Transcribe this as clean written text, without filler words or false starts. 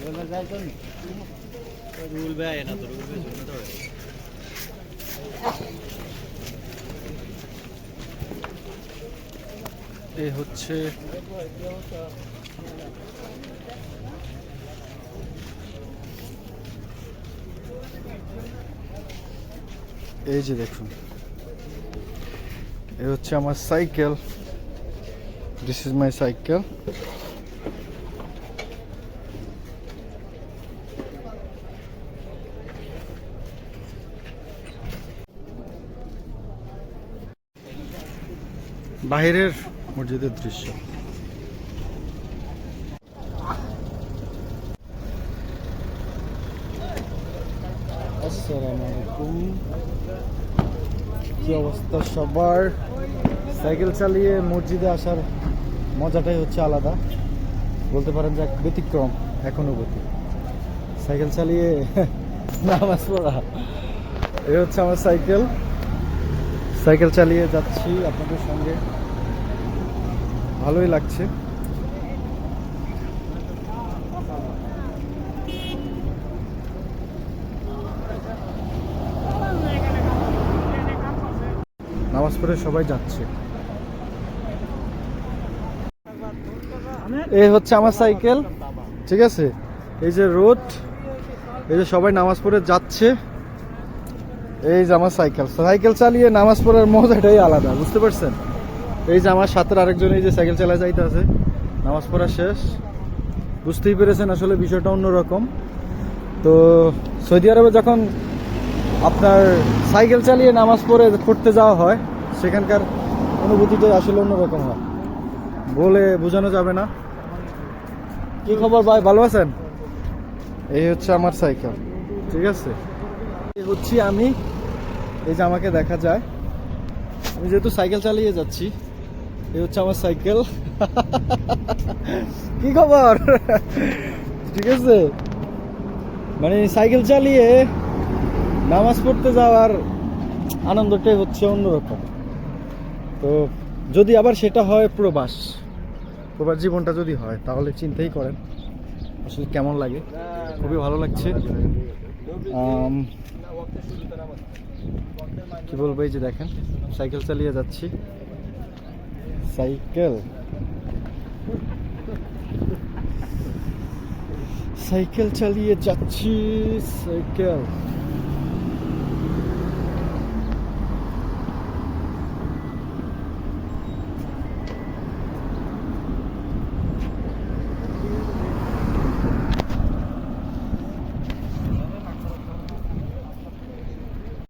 Rule ভাই না তো রুল ভাই শুনে তো এই হচ্ছে এই যে দেখুন, এই হচ্ছে আমার cycle. This is my cycle. বাহিরের মসজিদের দৃশ্য। আসসালামু আলাইকুম, কি অবস্থা সবার? সাইকেল চালিয়ে মসজিদে আসার মজাটাই হচ্ছে আলাদা, বলতে পারেন যে এক ব্যতিক্রম এক অনুভূতি। সাইকেল চালিয়ে নামাজ পড়া, এই হচ্ছে আমার সাইকেল। সাইকেল চালিয়ে যাচ্ছি আপনাদের সঙ্গে, ভালোই লাগছে। নামাজ পড়ে সবাই যাচ্ছে। এই হচ্ছে আমার সাইকেল, ঠিক আছে। এই যে রোড, এই যে সবাই নামাজ পড়ে যাচ্ছে। এই যে আমার সাইকেল, সাইকেল চালিয়ে নামাজ পড়ার মজাটাই আলাদা, বুঝতে পারছেন? এই যে আমার সাথে আরেকজন এই যে সাইকেল চালায় যাইতে আছে, নামাজ পড়া শেষ। বুঝতেই পেরেছেন আসলে বিষয়টা অন্যরকম। তো সৌদি আরবে যখন আপনার সাইকেল চালিয়ে নামাজ পড়তে যাওয়া হয়, সেখানকার অনুভূতিটা আসলে অন্যরকম হয়, বলে বোঝানো যাবে না। কি খবর ভাই, ভালো আছেন? এই হচ্ছে আমার সাইকেল, ঠিক আছে। এই হচ্ছি আমি, এই যে আমাকে দেখা যায়, আমি যেহেতু সাইকেল চালিয়ে যাচ্ছি। এই হচ্ছে আমার সাইকেল। কি খবর? ঠিক আছে, মানে সাইকেল চালিয়ে নামাজ পড়তে যাওয়ার আনন্দটাই হচ্ছে অন্যরকম। তো যদি আবার সেটা হয় প্রবাস জীবনটা যদি হয়, তাহলে চিন্তাই করেন আসলে কেমন লাগে। খুবই ভালো লাগছে। কি বলবো, এই যে দেখেন সাইকেল চালিয়ে যাচ্ছি, সাইকেল চালিয়ে যাচ্ছি, সাইকেল।